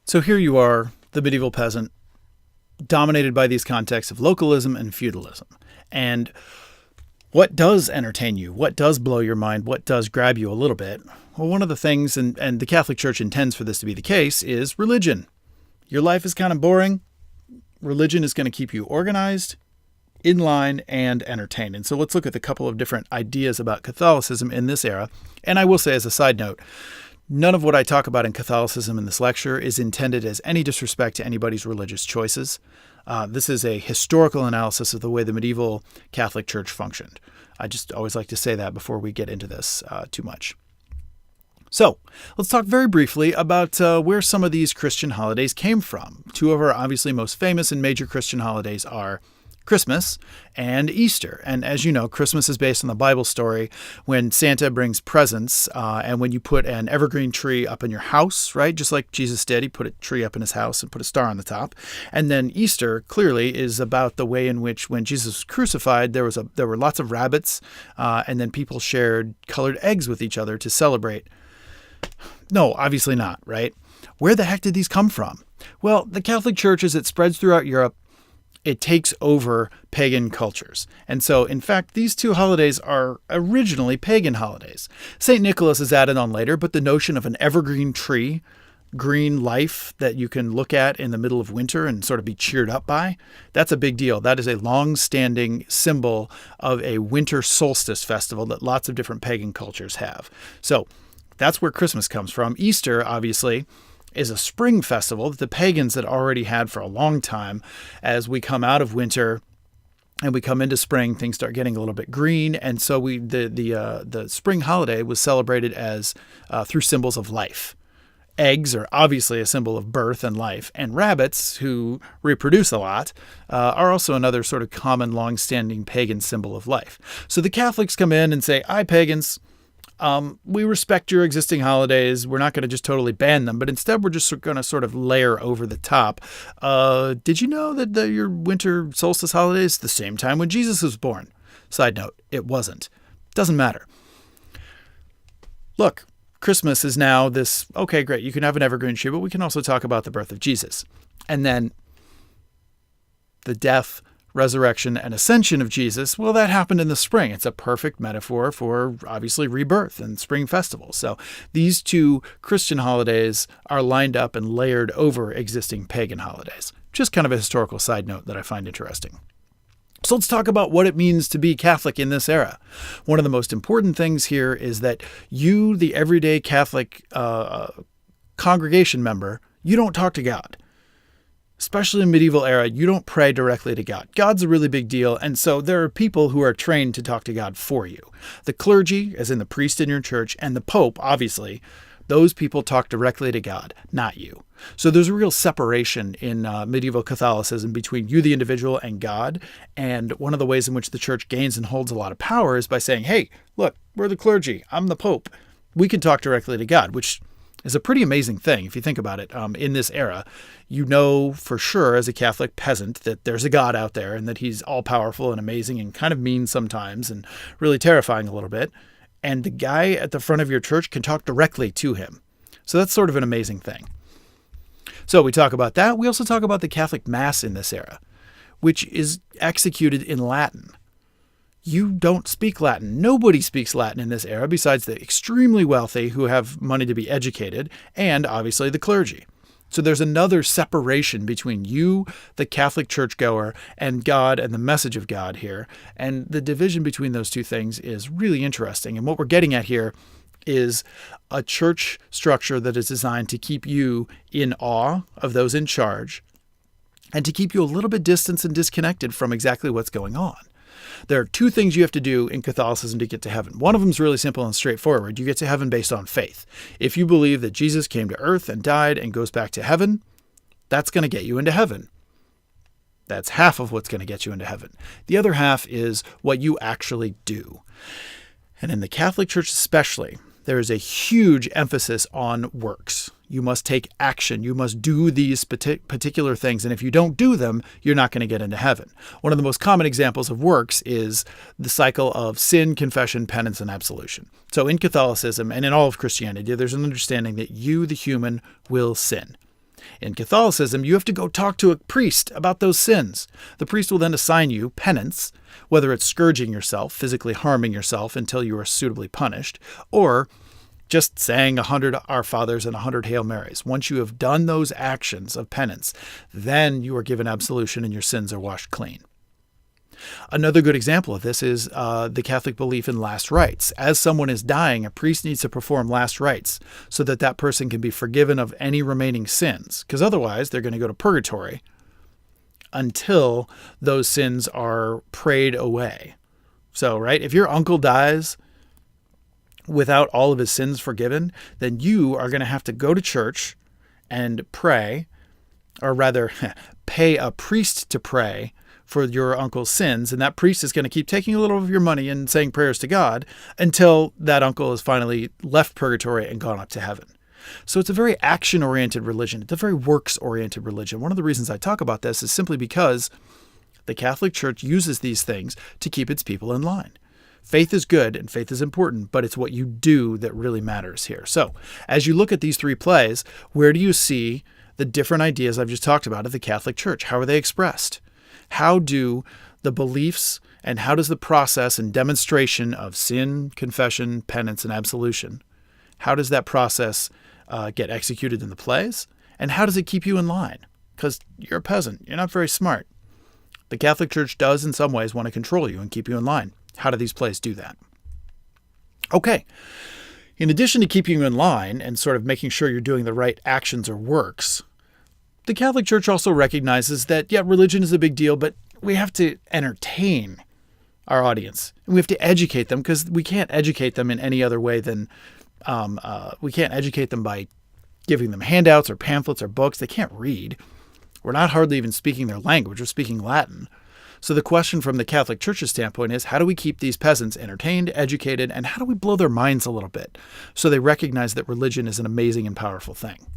So here you are, the medieval peasant, dominated by these contexts of localism and feudalism. And what does entertain you? What does blow your mind? What does grab you a little bit? Well, one of the things, and the Catholic Church intends for this to be the case, is religion. Your life is kind of boring. Religion is going to keep you organized, in line, and entertained. And so let's look at a couple of different ideas about Catholicism in this era. And I will say as a side note, none of what I talk about in Catholicism in this lecture is intended as any disrespect to anybody's religious choices. This is a historical analysis of the way the medieval Catholic Church functioned. I just always like to say that before we get into this too much. So let's talk very briefly about where some of these Christian holidays came from. Two of our obviously most famous and major Christian holidays are Christmas and Easter. And as you know, Christmas is based on the Bible story when Santa brings presents and when you put an evergreen tree up in your house, right? Just like Jesus did. He put a tree up in his house and put a star on the top. And then Easter clearly is about the way in which when Jesus was crucified, there were lots of rabbits and then people shared colored eggs with each other to celebrate. No, obviously not, right? Where the heck did these come from? Well, the Catholic Church, as it spreads throughout Europe, it takes over pagan cultures. And so, in fact, these two holidays are originally pagan holidays. St. Nicholas is added on later, but the notion of an evergreen tree, green life that you can look at in the middle of winter and sort of be cheered up by, that's a big deal. That is a long-standing symbol of a winter solstice festival that lots of different pagan cultures have. So that's where Christmas comes from. Easter, obviously, is a spring festival that the pagans had already had for a long time. As we come out of winter and we come into spring, things start getting a little bit green. And so the spring holiday was celebrated as through symbols of life. Eggs are obviously a symbol of birth and life. And rabbits, who reproduce a lot, are also another sort of common, long-standing pagan symbol of life. So the Catholics come in and say, "Hi, pagans. We respect your existing holidays. We're not going to just totally ban them, but instead we're just going to sort of layer over the top. Did you know that your winter solstice holiday is the same time when Jesus was born?" Side note, it wasn't. Doesn't matter. Look, Christmas is now this, okay, great, you can have an evergreen tree, but we can also talk about the birth of Jesus. And then the death, resurrection, and ascension of Jesus, well, that happened in the spring. It's a perfect metaphor for, obviously, rebirth and spring festivals. So these two Christian holidays are lined up and layered over existing pagan holidays. Just kind of a historical side note that I find interesting. So let's talk about what it means to be Catholic in this era. One of the most important things here is that you, the everyday Catholic congregation member, you don't talk to God. Especially in medieval era, you don't pray directly to God. God's a really big deal, and so there are people who are trained to talk to God for you. The clergy, as in the priest in your church, and the Pope, obviously, those people talk directly to God, not you. So there's a real separation in medieval Catholicism between you, the individual, and God. And one of the ways in which the church gains and holds a lot of power is by saying, "Hey, look, we're the clergy. I'm the Pope. We can talk directly to God," which is a pretty amazing thing if you think about it. In this era, you know for sure as a Catholic peasant that there's a God out there and that he's all-powerful and amazing and kind of mean sometimes and really terrifying a little bit. And the guy at the front of your church can talk directly to him. So that's sort of an amazing thing. So we talk about that. We also talk about the Catholic Mass in this era, which is executed in Latin. You don't speak Latin. Nobody speaks Latin in this era besides the extremely wealthy who have money to be educated and obviously the clergy. So there's another separation between you, the Catholic churchgoer, and God and the message of God here. And the division between those two things is really interesting. And what we're getting at here is a church structure that is designed to keep you in awe of those in charge and to keep you a little bit distant and disconnected from exactly what's going on. There are two things you have to do in Catholicism to get to heaven. One of them is really simple and straightforward. You get to heaven based on faith. If you believe that Jesus came to earth and died and goes back to heaven, that's going to get you into heaven. That's half of what's going to get you into heaven. The other half is what you actually do. And in the Catholic Church especially, there is a huge emphasis on works. You must take action. You must do these particular things. And if you don't do them, you're not going to get into heaven. One of the most common examples of works is the cycle of sin, confession, penance, and absolution. So in Catholicism and in all of Christianity, there's an understanding that you, the human, will sin. In Catholicism, you have to go talk to a priest about those sins. The priest will then assign you penance, whether it's scourging yourself, physically harming yourself until you are suitably punished, or just saying 100 Our Fathers and 100 Hail Marys. Once you have done those actions of penance, then you are given absolution and your sins are washed clean. Another good example of this is the Catholic belief in last rites. As someone is dying, a priest needs to perform last rites so that that person can be forgiven of any remaining sins, because otherwise they're going to go to purgatory until those sins are prayed away. So, right, if your uncle dies without all of his sins forgiven, then you are going to have to go to church and pray, or rather pay a priest to pray for your uncle's sins, and that priest is going to keep taking a little of your money and saying prayers to God until that uncle has finally left purgatory and gone up to heaven. So it's a very action-oriented religion. It's a very works-oriented religion. One of the reasons I talk about this is simply because the Catholic Church uses these things to keep its people in line. Faith is good and faith is important, but it's what you do that really matters here. So as you look at these three plays, where do you see the different ideas I've just talked about of the Catholic Church? How are they expressed? How do the beliefs and how does the process and demonstration of sin, confession, penance, and absolution, how does that process get executed in the plays? And how does it keep you in line? Because you're a peasant. You're not very smart. The Catholic Church does in some ways want to control you and keep you in line. How do these plays do that? Okay. In addition to keeping you in line and sort of making sure you're doing the right actions or works, the Catholic Church also recognizes that, yeah, religion is a big deal, but we have to entertain our audience. And we have to educate them, because we can't educate them in any other way than we can't educate them by giving them handouts or pamphlets or books. They can't read. We're not hardly even speaking their language. We're speaking Latin. So the question from the Catholic Church's standpoint is, how do we keep these peasants entertained, educated, and how do we blow their minds a little bit so they recognize that religion is an amazing and powerful thing?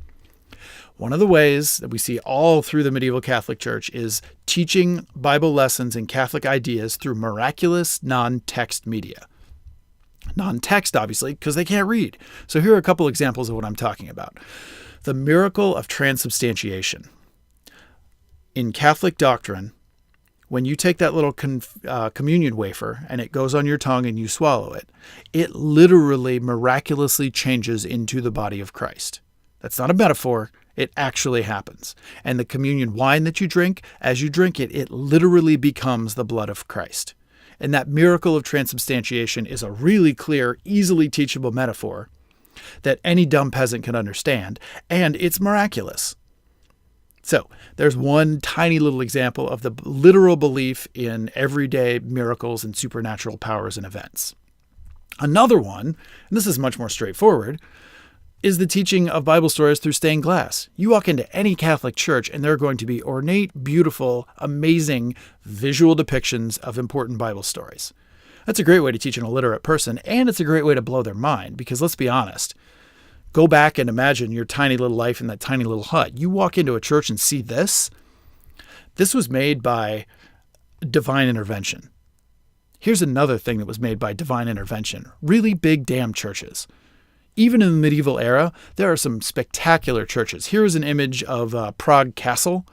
One of the ways that we see all through the medieval Catholic Church is teaching Bible lessons and Catholic ideas through miraculous non-text media. Non-text, obviously, because they can't read. So here are a couple examples of what I'm talking about. The miracle of transubstantiation. In Catholic doctrine, when you take that little communion wafer and it goes on your tongue and you swallow it, it literally miraculously changes into the body of Christ. That's not a metaphor. It actually happens. And the communion wine that you drink, as you drink it, it literally becomes the blood of Christ. And that miracle of transubstantiation is a really clear, easily teachable metaphor that any dumb peasant can understand, and it's miraculous. So there's one tiny little example of the literal belief in everyday miracles and supernatural powers and events. Another one, and this is much more straightforward, is the teaching of Bible stories through stained glass. You walk into any Catholic church and there are going to be ornate, beautiful, amazing visual depictions of important Bible stories. That's a great way to teach an illiterate person, and it's a great way to blow their mind, because let's be honest, go back and imagine your tiny little life in that tiny little hut. You walk into a church and see this. This was made by divine intervention. Here's another thing that was made by divine intervention. Really big damn churches. Even in the medieval era, there are some spectacular churches. Here is an image of Prague Castle.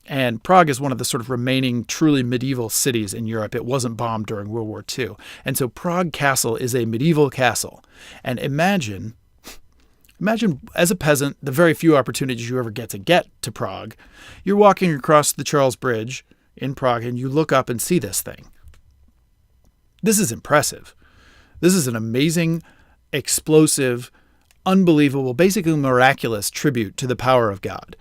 And Prague is one of the sort of remaining truly medieval cities in Europe. It wasn't bombed during World War II. And so Prague Castle is a medieval castle. And imagine as a peasant, the very few opportunities you ever get to Prague. You're walking across the Charles Bridge in Prague and you look up and see this thing. This is impressive. This is an amazing, explosive, unbelievable, basically miraculous tribute to the power of God.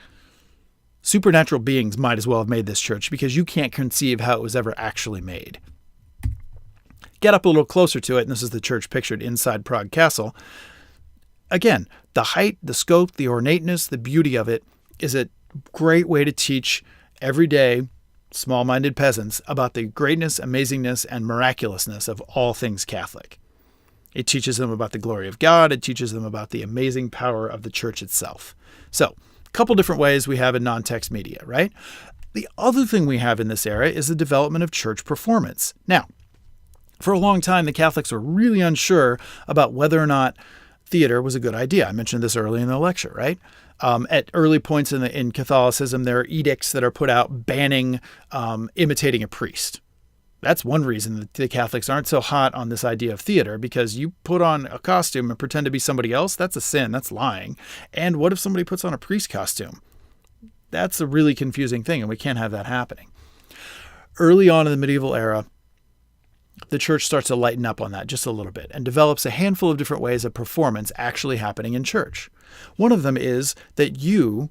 Supernatural beings might as well have made this church, because you can't conceive how it was ever actually made. Get up a little closer to it, and this is the church pictured inside Prague Castle. Again, the height, the scope, the ornateness, the beauty of it is a great way to teach everyday, small-minded peasants about the greatness, amazingness, and miraculousness of all things Catholic. It teaches them about the glory of God. It teaches them about the amazing power of the church itself. So, a couple different ways we have in non-text media, right? The other thing we have in this era is the development of church performance. Now, for a long time, the Catholics were really unsure about whether or not theater was a good idea. I mentioned this early in the lecture, right? At early points in Catholicism, there are edicts that are put out banning imitating a priest. That's one reason that the Catholics aren't so hot on this idea of theater, because you put on a costume and pretend to be somebody else, that's a sin, that's lying. And what if somebody puts on a priest costume? That's a really confusing thing, and we can't have that happening. Early on in the medieval era, the church starts to lighten up on that just a little bit and develops a handful of different ways of performance actually happening in church. One of them is that you,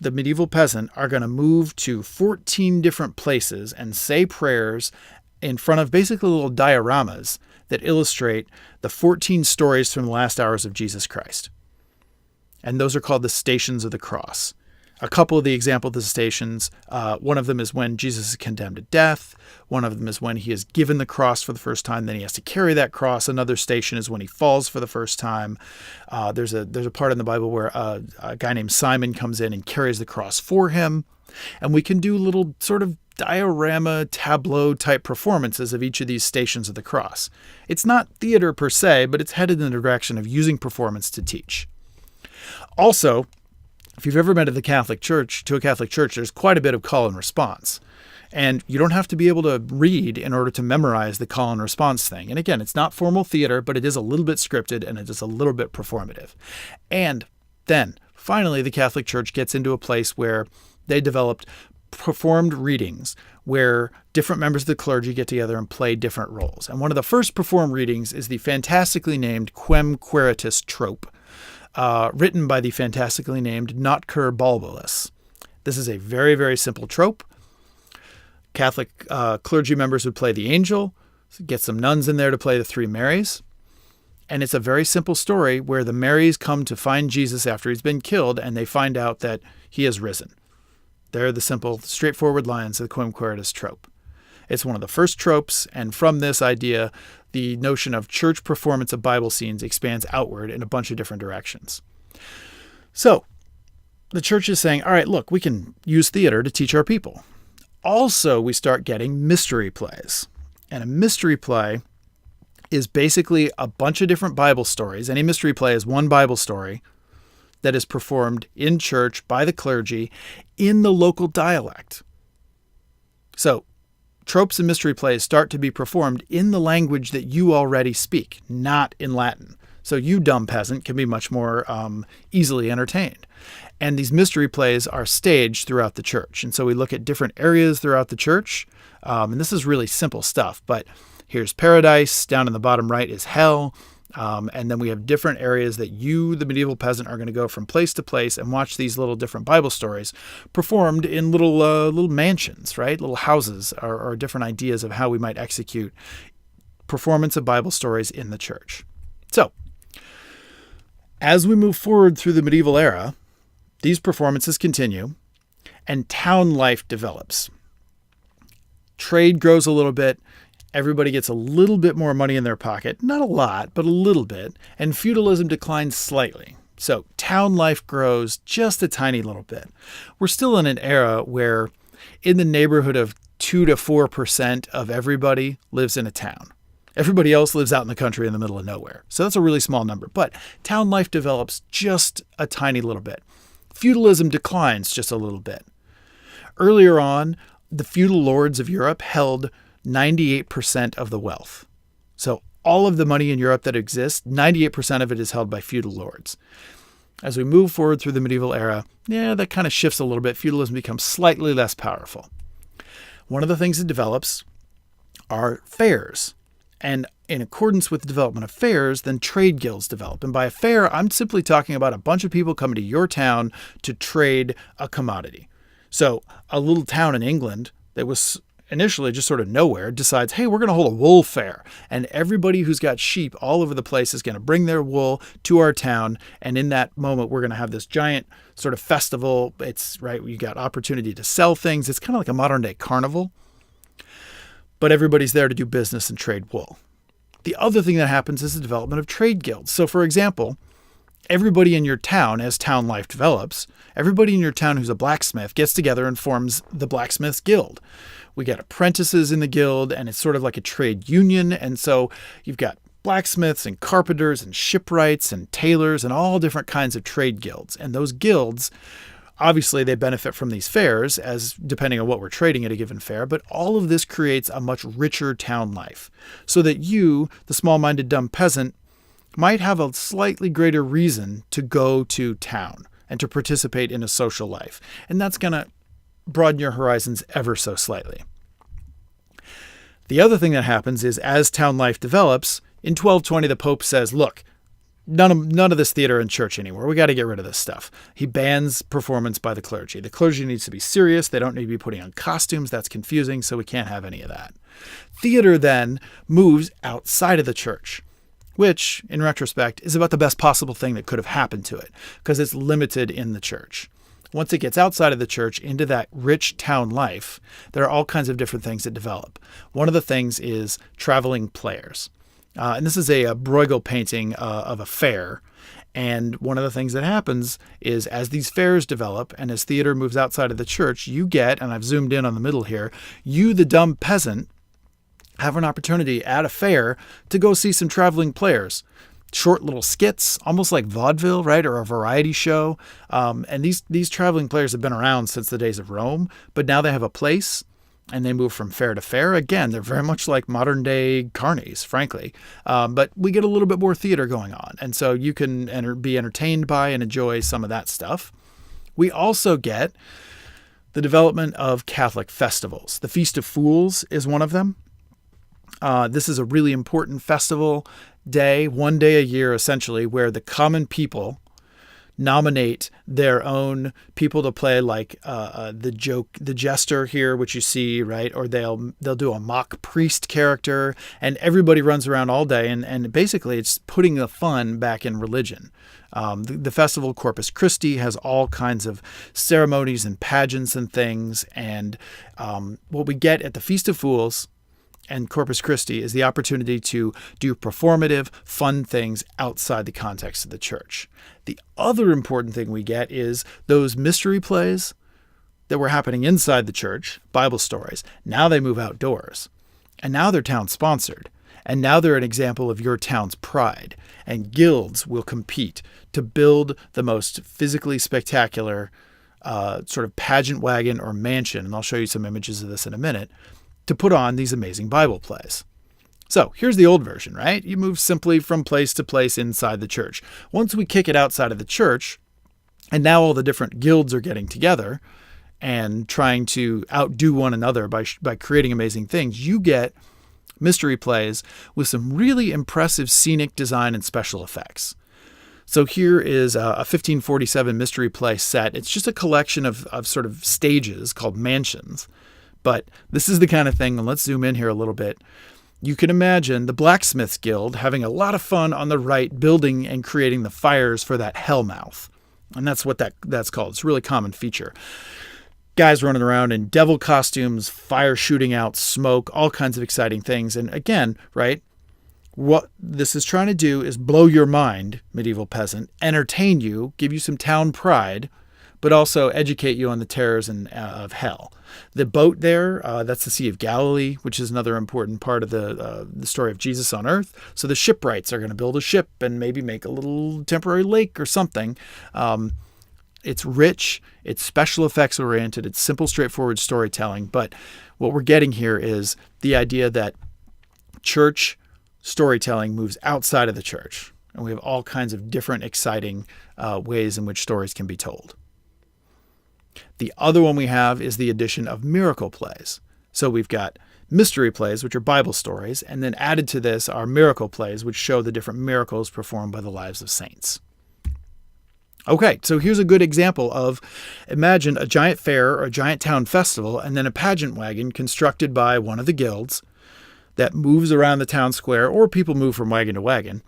the medieval peasant, are going to move to 14 different places and say prayers in front of basically little dioramas that illustrate the 14 stories from the last hours of Jesus Christ. And those are called the Stations of the Cross. A couple of the examples of the stations, one of them is when Jesus is condemned to death. One of them is when he is given the cross for the first time, then he has to carry that cross. Another station is when he falls for the first time. There's a part in the Bible where a guy named Simon comes in and carries the cross for him. And we can do little sort of diorama, tableau type performances of each of these stations of the cross. It's not theater per se, but it's headed in the direction of using performance to teach. Also, if you've ever been to a Catholic church, there's quite a bit of call and response. And you don't have to be able to read in order to memorize the call and response thing. And again, it's not formal theater, but it is a little bit scripted and it is a little bit performative. And then finally, the Catholic Church gets into a place where they developed performed readings where different members of the clergy get together and play different roles. And one of the first performed readings is the fantastically named Quem Quiritus trope, written by the fantastically named Notker Balbolus. This is a very, very simple trope. Catholic clergy members would play the angel, get some nuns in there to play the three Marys. And it's a very simple story where the Marys come to find Jesus after he's been killed, and they find out that he has risen. They're the simple, straightforward lines of the Quem Quiritus trope. It's one of the first tropes, and from this idea, the notion of church performance of Bible scenes expands outward in a bunch of different directions. So, the church is saying, all right, look, we can use theater to teach our people. Also, we start getting mystery plays. And a mystery play is basically a bunch of different Bible stories. Any mystery play is one Bible story that is performed in church by the clergy in the local dialect. So, tropes and mystery plays start to be performed in the language that you already speak, not in Latin. So you, dumb peasant, can be much more easily entertained. And these mystery plays are staged throughout the church. And so we look at different areas throughout the church. And this is really simple stuff, but here's paradise. Down in the bottom right is hell. And then we have different areas that you, the medieval peasant, are going to go from place to place and watch these little different Bible stories performed in little mansions, right? Little houses or different ideas of how we might execute performance of Bible stories in the church. So, as we move forward through the medieval era, these performances continue and town life develops. Trade grows a little bit. Everybody gets a little bit more money in their pocket. Not a lot, but a little bit. And feudalism declines slightly. So town life grows just a tiny little bit. We're still in an era where in the neighborhood of 2 to 4% of everybody lives in a town. Everybody else lives out in the country in the middle of nowhere. So that's a really small number. But town life develops just a tiny little bit. Feudalism declines just a little bit. Earlier on, the feudal lords of Europe held 98% of the wealth. So all of the money in Europe that exists, 98% of it is held by feudal lords. As we move forward through the medieval era, that kind of shifts a little bit. Feudalism becomes slightly less powerful. One of the things that develops are fairs. And in accordance with the development of fairs, then trade guilds develop. And by a fair, I'm simply talking about a bunch of people coming to your town to trade a commodity. So a little town in England that was initially just sort of nowhere decides, hey, we're going to hold a wool fair. And everybody who's got sheep all over the place is going to bring their wool to our town. And in that moment, we're going to have this giant sort of festival. It's right. You got opportunity to sell things. It's kind of like a modern day carnival. But everybody's there to do business and trade wool. The other thing that happens is the development of trade guilds. So, for example, everybody in your town, as town life develops, everybody in your town who's a blacksmith gets together and forms the Blacksmiths Guild. We get apprentices in the guild, and it's sort of like a trade union. And so you've got blacksmiths and carpenters and shipwrights and tailors and all different kinds of trade guilds. And those guilds, obviously, they benefit from these fairs, as depending on what we're trading at a given fair, but all of this creates a much richer town life, so that you, the small-minded dumb peasant, might have a slightly greater reason to go to town and to participate in a social life. And that's going to broaden your horizons ever so slightly. The other thing that happens is, as town life develops, in 1220 the Pope says, look, none of this theater and church anymore. We got to get rid of this stuff. He bans performance by the clergy. The clergy needs to be serious. They don't need to be putting on costumes. That's confusing, so we can't have any of that. Theater then moves outside of the church, which, in retrospect, is about the best possible thing that could have happened to it, because it's limited in the church. Once it gets outside of the church into that rich town life, there are all kinds of different things that develop. One of the things is traveling players. And this is a Bruegel painting of a fair. And one of the things that happens is, as these fairs develop and as theater moves outside of the church, you get, and I've zoomed in on the middle here, you, the dumb peasant, have an opportunity at a fair to go see some traveling players. Short little skits, almost like vaudeville, right, or a variety show. And these traveling players have been around since the days of Rome, but now they have a place and they move from fair to fair. Again, they're very much like modern day carnies, frankly. But we get a little bit more theater going on. And so you can be entertained by and enjoy some of that stuff. We also get the development of Catholic festivals. The Feast of Fools is one of them. This is a really important festival day, one day a year, essentially, where the common people nominate their own people to play, like the jester here, which you see, right? Or they'll do a mock priest character, and everybody runs around all day, and basically it's putting the fun back in religion. The festival Corpus Christi has all kinds of ceremonies and pageants and things, and what we get at the Feast of Fools and Corpus Christi is the opportunity to do performative, fun things outside the context of the church. The other important thing we get is those mystery plays that were happening inside the church, Bible stories. Now they move outdoors. And now they're town sponsored. And now they're an example of your town's pride. And guilds will compete to build the most physically spectacular sort of pageant wagon or mansion. And I'll show you some images of this in a minute, to put on these amazing Bible plays. So here's the old version, right? You move simply from place to place inside the church. Once we kick it outside of the church, and now all the different guilds are getting together and trying to outdo one another by creating amazing things, you get mystery plays with some really impressive scenic design and special effects. So here is a 1547 mystery play set. It's just a collection of sort of stages called mansions. But this is the kind of thing, and let's zoom in here a little bit. You can imagine the Blacksmiths Guild having a lot of fun on the right, building and creating the fires for that hellmouth. And that's what that's called. It's a really common feature. Guys running around in devil costumes, fire shooting out, smoke, all kinds of exciting things. And again, right, what this is trying to do is blow your mind, medieval peasant, entertain you, give you some town pride, but also educate you on the terrors of hell. The boat there, that's the Sea of Galilee, which is another important part of the story of Jesus on earth. So the shipwrights are going to build a ship and maybe make a little temporary lake or something. It's rich, it's special effects oriented, it's simple, straightforward storytelling. But what we're getting here is the idea that church storytelling moves outside of the church. And we have all kinds of different exciting ways in which stories can be told. The other one we have is the addition of miracle plays. So we've got mystery plays, which are Bible stories, and then added to this are miracle plays, which show the different miracles performed by the lives of saints. Okay, so here's a good example of, imagine a giant fair or a giant town festival, and then a pageant wagon constructed by one of the guilds that moves around the town square, or people move from wagon to wagon.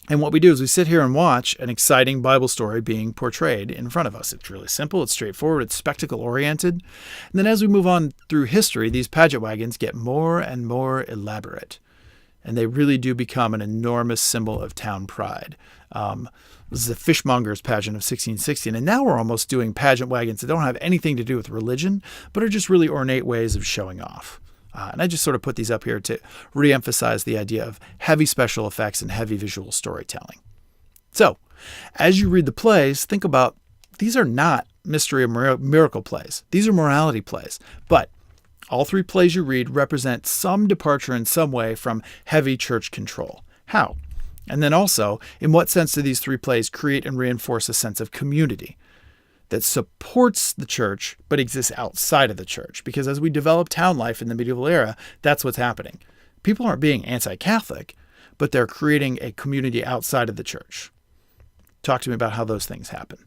And what we do is we sit here and watch an exciting Bible story being portrayed in front of us. It's really simple, it's straightforward, it's spectacle-oriented. And then as we move on through history, these pageant wagons get more and more elaborate. And they really do become an enormous symbol of town pride. This is the fishmonger's pageant of 1616. And now we're almost doing pageant wagons that don't have anything to do with religion, but are just really ornate ways of showing off. And I just sort of put these up here to reemphasize the idea of heavy special effects and heavy visual storytelling. So, as you read the plays, think about these are not mystery or miracle plays. These are morality plays. But all three plays you read represent some departure in some way from heavy church control. How? And then also, in what sense do these three plays create and reinforce a sense of community that supports the church but exists outside of the church? Because as we develop town life in the medieval era, that's what's happening. People aren't being anti-Catholic, but they're creating a community outside of the church. Talk to me about how those things happen.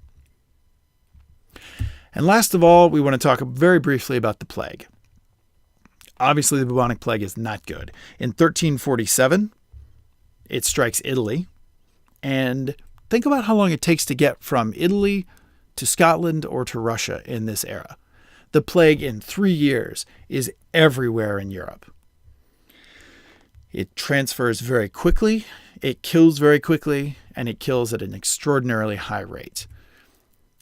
And last of all, we want to talk very briefly about the plague. Obviously, the bubonic plague is not good. In 1347, it strikes Italy. And think about how long it takes to get from Italy to Scotland or to Russia in this era. The plague in 3 years is everywhere in Europe. It transfers very quickly, it kills very quickly, and it kills at an extraordinarily high rate.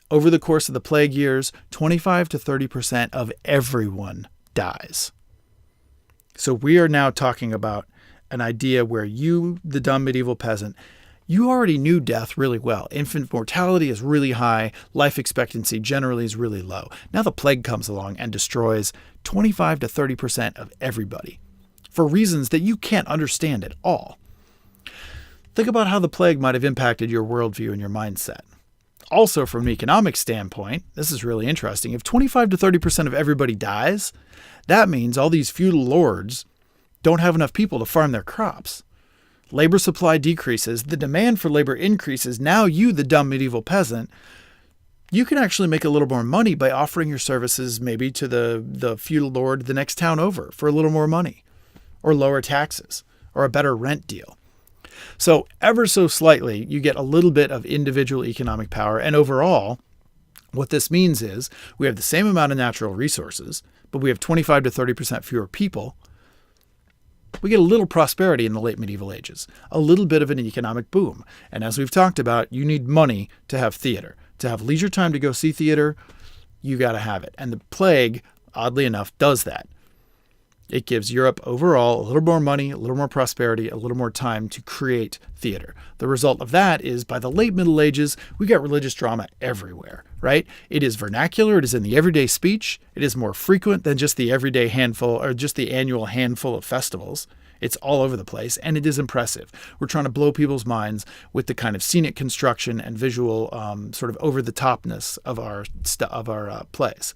Over the course of the plague years, 25 to 30% of everyone dies. So we are now talking about an idea where you, the dumb medieval peasant, you already knew death really well. Infant mortality is really high. Life expectancy generally is really low. Now the plague comes along and destroys 25 to 30% of everybody for reasons that you can't understand at all. Think about how the plague might have impacted your worldview and your mindset. Also, from an economic standpoint, this is really interesting. If 25 to 30% of everybody dies, that means all these feudal lords don't have enough people to farm their crops. Labor supply decreases, the demand for labor increases. Now you, the dumb medieval peasant, you can actually make a little more money by offering your services maybe to the feudal lord the next town over for a little more money, or lower taxes, or a better rent deal. So ever so slightly, you get a little bit of individual economic power. And overall, what this means is we have the same amount of natural resources, but we have 25 to 30% fewer people. We get a little prosperity in the late medieval ages, a little bit of an economic boom. And as we've talked about, you need money to have theater. To have leisure time to go see theater, you got to have it. And the plague, oddly enough, does that. It gives Europe overall a little more money, a little more prosperity, a little more time to create theater. The result of that is by the late Middle Ages, we got religious drama everywhere, right? It is vernacular. It is in the everyday speech. It is more frequent than just the everyday handful or just the annual handful of festivals. It's all over the place, and it is impressive. We're trying to blow people's minds with the kind of scenic construction and visual sort of over-the-topness of our plays.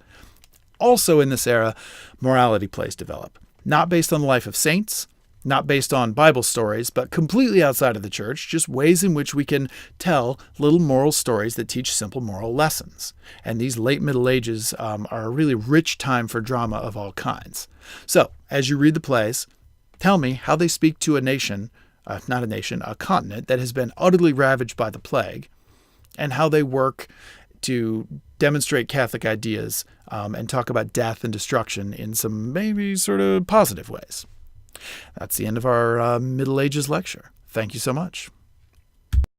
Also in this era, morality plays develop. Not based on the life of saints, not based on Bible stories, but completely outside of the church, just ways in which we can tell little moral stories that teach simple moral lessons. And these late Middle Ages are a really rich time for drama of all kinds. So, as you read the plays, tell me how they speak to a nation, a continent that has been utterly ravaged by the plague, and how they work to demonstrate Catholic ideas and talk about death and destruction in some maybe sort of positive ways. That's the end of our Middle Ages lecture. Thank you so much.